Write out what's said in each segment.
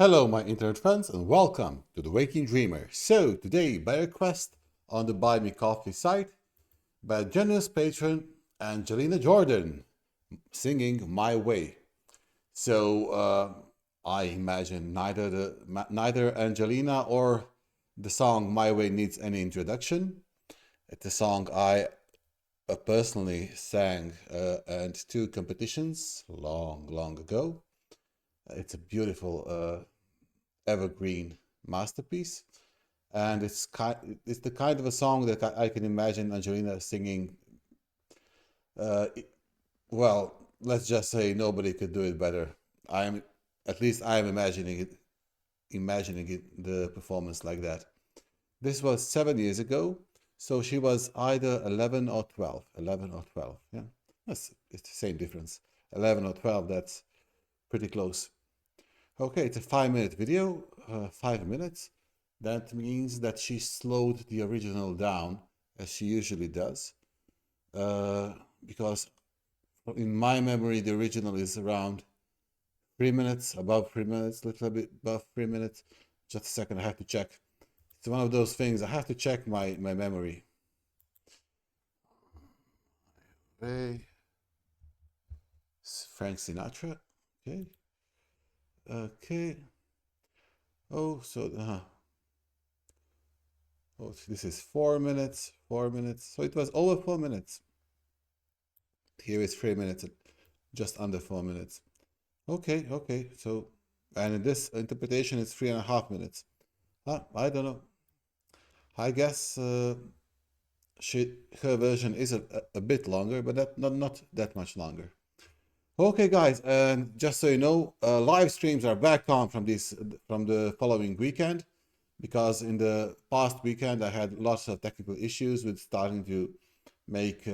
Hello my internet friends and welcome to the Waking Dreamer. So today by request on the Buy Me Coffee site by a generous patron Angelina Jordan singing My Way. So I imagine neither Angelina or the song My Way needs any introduction. It's a song I personally sang at two competitions long ago. It's a beautiful evergreen masterpiece, and it's the kind of a song that I can imagine Angelina singing. Uh, well, let's just say nobody could do it better. I'm At least I'm imagining the performance like that. This was 7 years ago, so she was either 11 or 12. 11 or 12, yeah, it's the same difference. 11 or 12, that's pretty close. Okay, it's a 5 minute video, 5 minutes. That means that she slowed the original down as she usually does. Because in my memory, the original is around 3 minutes, above 3 minutes, a little bit above 3 minutes. Just a second, I have to check. It's one of those things, I have to check my memory. Okay. Frank Sinatra. Okay. Okay. Oh, so oh, this is 4 minutes, 4 minutes. So it was over 4 minutes. Here is 3 minutes, just under 4 minutes. Okay, okay. So, and in this interpretation, it's 3.5 minutes. I don't know. I guess her version is a bit longer, but not that much longer. Okay, guys, and just so you know, live streams are back on from the following weekend, because in the past weekend I had lots of technical issues with starting to make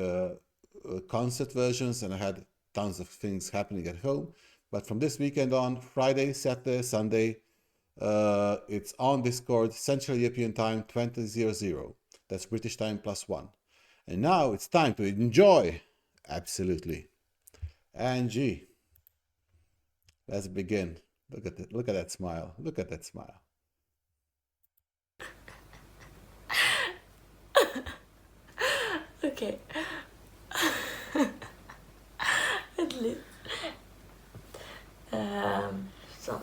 concert versions, and I had tons of things happening at home. But from this weekend on, Friday, Saturday, Sunday, it's on Discord, Central European Time 20:00. That's British time +1. And now it's time to enjoy. Absolutely. Angie, let's begin. Look at that smile. Look at that smile. Okay. At least. So.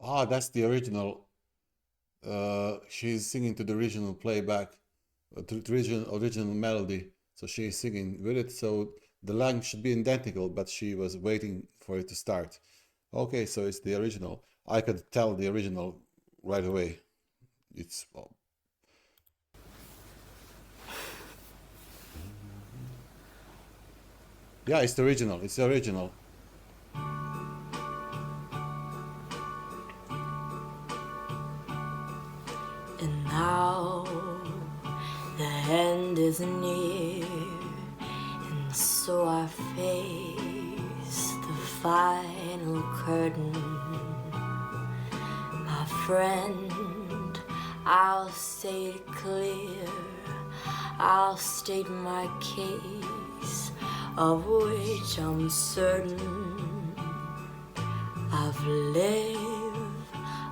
Ah, that's the original. She's singing to the original playback, to the original melody. So she's singing with it. So the line should be identical, but she was waiting for it to start. Okay, so it's the original. I could tell the original right away. It's well, yeah, it's the original. It's the original. And now the end is near, and so I face the final curtain. My friend, I'll say it clear, I'll state my case, of which I'm certain. I've lived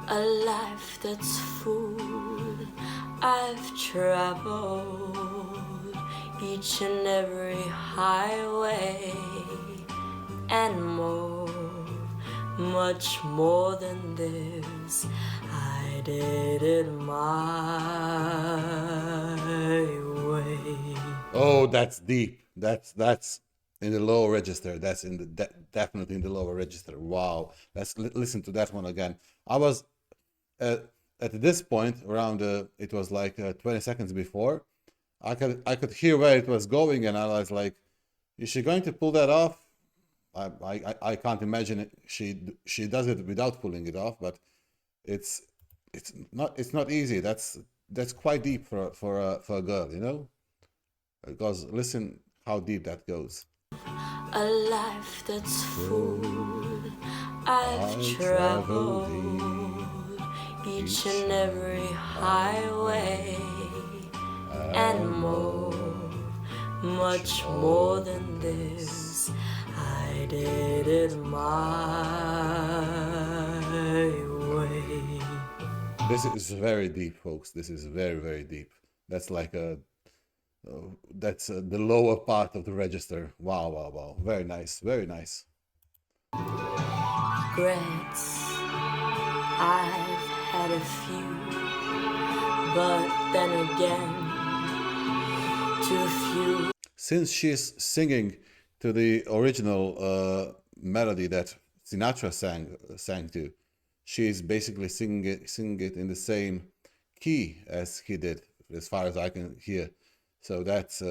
a life that's full. I've traveled each and every highway and more, much more than this. I did it my way. Oh, that's deep. That's in the lower register. That's in the definitely in the lower register. Wow. Let's listen to that one again. I was uh, at this point around it was like 20 seconds before. I could hear where it was going, and I was like, is she going to pull that off? I can't imagine it. She does it without pulling it off, but it's it's not easy. That's quite deep for a girl, you know? Because listen how deep that goes. A life that's full. I've I traveled traveled each and every highway and more, much more than this. I did it my way. This is very deep, folks. This is very, very deep. That's like that's the lower part of the register. Wow, wow, wow. Very nice, very nice. Regrets, I've had a few, but then again, too few. Since she's singing to the original melody that Sinatra sang to, she's basically singing it in the same key as he did, as far as I can hear. So that's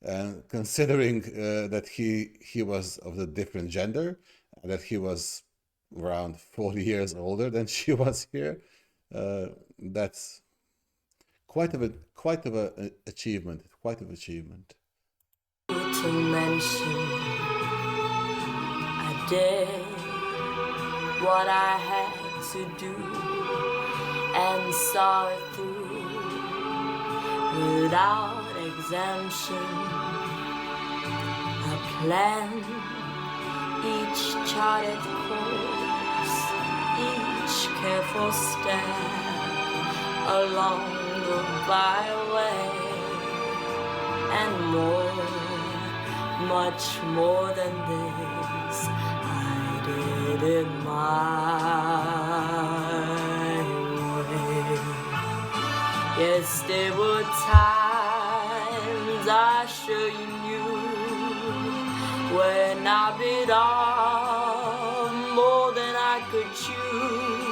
and considering that he was of a different gender, that he was around 40 years older than she was here, that's quite of a achievement. Quite of achievement. To mention, I did what I had to do and saw it through without exemption. I planned each charted course, each careful step along the byway, and more, much more than this. I did it my way. Yes, there were times I sure you knew when I bit off more than I could chew,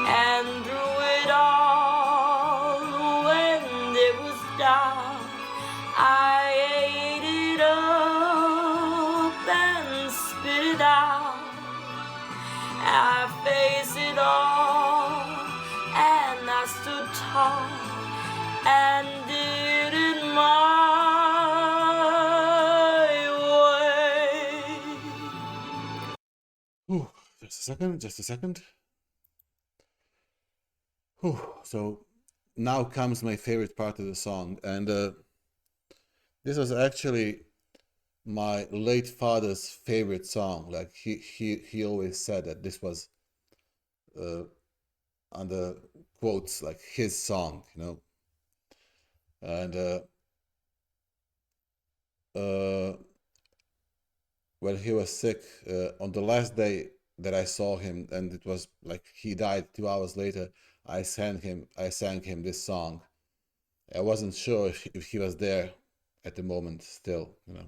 and through it all, when it was dark, I ate it up and spit it out. I faced it all, and I stood tall and did it my way. Whew, just a second, just a second. Whew, so now comes my favorite part of the song, and this was actually my late father's favorite song. Like he always said that this was under quotes like his song, you know. And when he was sick, on the last day that I saw him, and it was like he died 2 hours later, I sang him this song. I wasn't sure if he was there at the moment still, you know.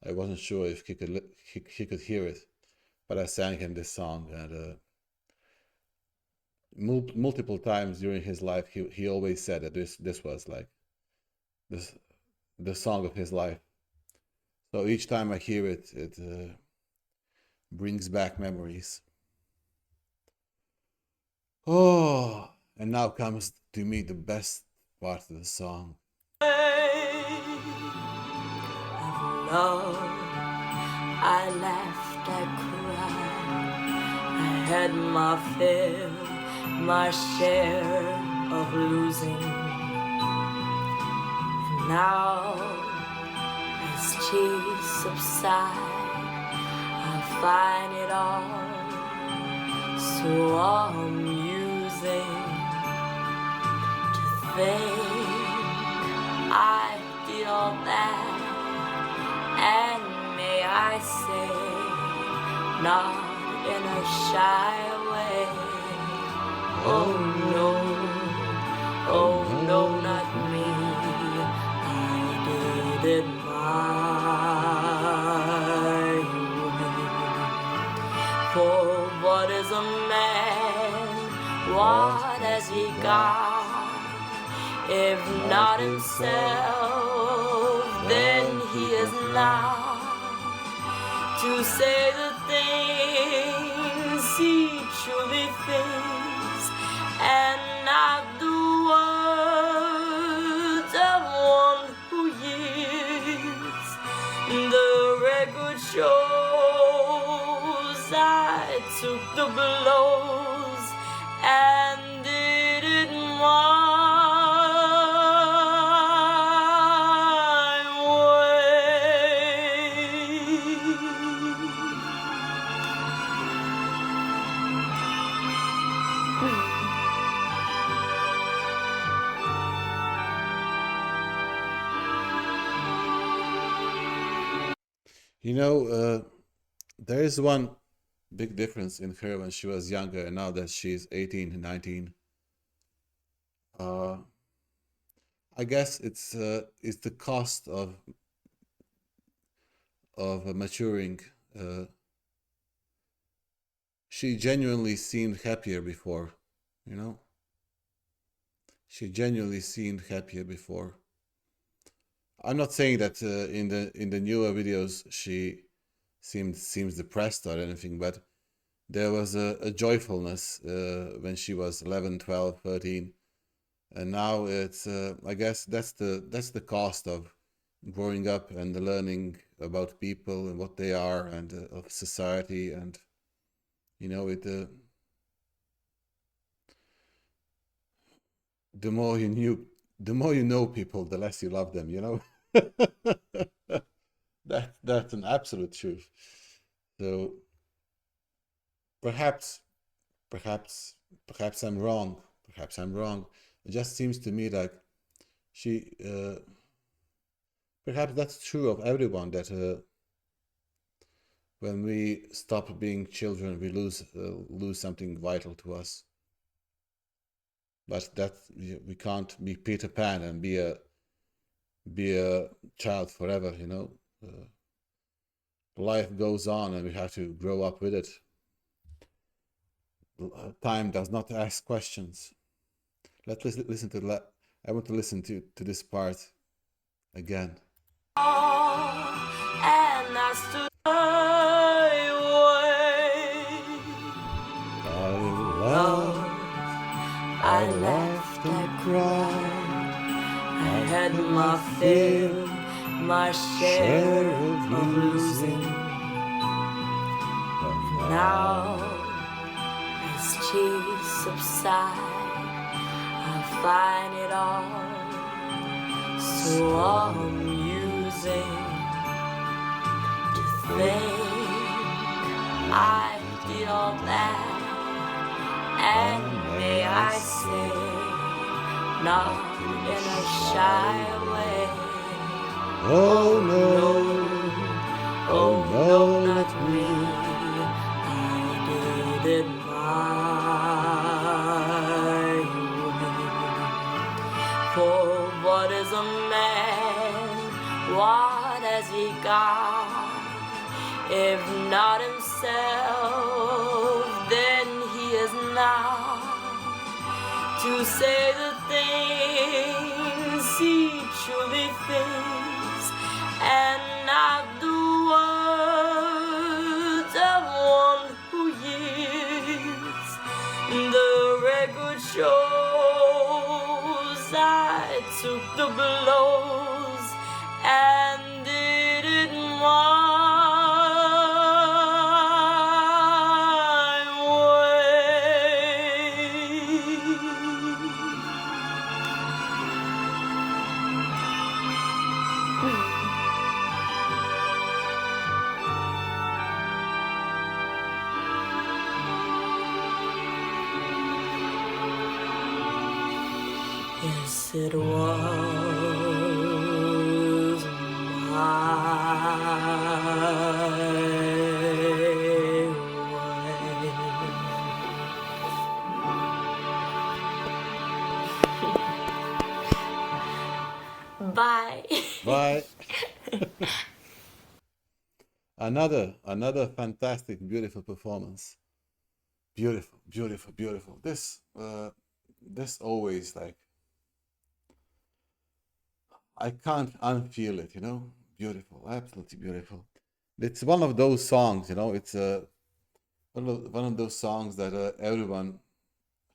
I wasn't sure if he could hear it, but I sang him this song, and multiple times during his life, he always said that this was like the song of his life. So each time I hear it, it brings back memories. Oh, and now comes to me the best part of the song. Of love, I laughed, I cried, I had my fill, my share of losing. And now, as tears subside, I find it all so amusing to think I did all that, and may I say, not in a shy way. Oh no, oh no, not me. I did it my way. For what is a man? What has he got? If not himself, then he is not to say the things he truly thinks, and not the words of one who yields. The record shows I took the blows and did it my way. You know, there is one big difference in her when she was younger and now that she's 18, 19. Uh, I guess it's the cost of maturing. Uh, she genuinely seemed happier before, you know. She genuinely seemed happier before. I'm not saying that in the newer videos she seems depressed or anything, but there was a joyfulness when she was 11, 12, 13, and now it's I guess that's the cost of growing up and learning about people and what they are and of society, and you know it the more you knew the more you know people, the less you love them, you know. That's an absolute truth. So perhaps perhaps perhaps I'm wrong. Perhaps I'm wrong. It just seems to me like she perhaps that's true of everyone, that when we stop being children we lose something vital to us, but that we can't be Peter Pan and be a child forever, you know. Life goes on and we have to grow up with it. Time does not ask questions. Let's listen to that. I want to listen to this part again. And I stood my way. I laughed, I cried, I had my fill, my share of losing. Now, as tears subside, I find it all so amusing to think I did all that, and may I say, not in a shy way. Oh no, oh no, not me. I did it my way. For what is a man? What has he got? If not himself, then he is not to say the things he truly thinks, and not the words of one who yields. The record shows I took the blows and did it my Yes, it was my way. Bye. bye. Another fantastic, beautiful performance. Beautiful, beautiful, beautiful. This always, like, I can't unfeel it, you know. Beautiful, absolutely beautiful. It's one of those songs, you know. It's one of those songs that everyone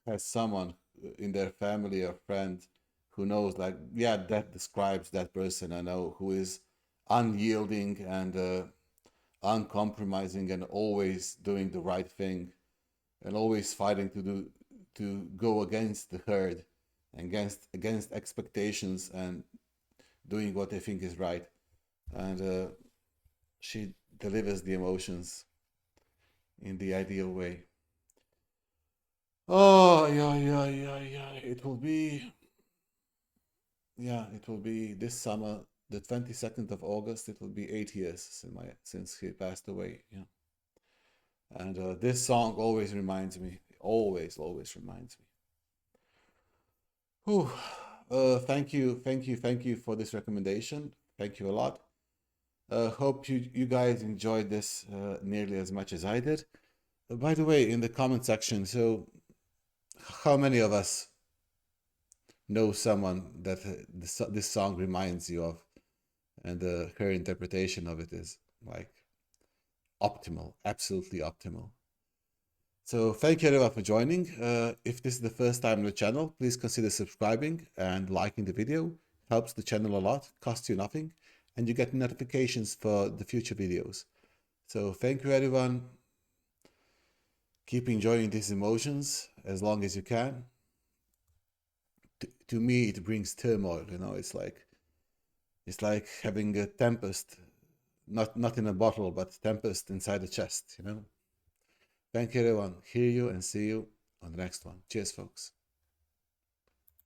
has someone in their family or friend who knows, like, yeah, that describes that person I know, who is unyielding and uncompromising and always doing the right thing, and always fighting to go against the herd, against expectations, and doing what they think is right. And she delivers the emotions in the ideal way. Oh, yeah. It will be this summer, the 22nd of August. It will be 8 years since he passed away. Yeah, and this song always reminds me. Always reminds me. Whew. Thank you for this recommendation. Thank you a lot. Hope you guys enjoyed this nearly as much as I did. By the way, in the comment section, so how many of us know someone that this song reminds you of, and her interpretation of it is like optimal, absolutely optimal. So thank you everyone for joining. If this is the first time on the channel, please consider subscribing and liking the video. Helps the channel a lot, costs you nothing, and you get notifications for the future videos. So thank you everyone. Keep enjoying these emotions as long as you can. To me, it brings turmoil. It's like having a tempest, not in a bottle, but tempest inside the chest. Thank you everyone. Hear you and see you on the next one. Cheers, folks.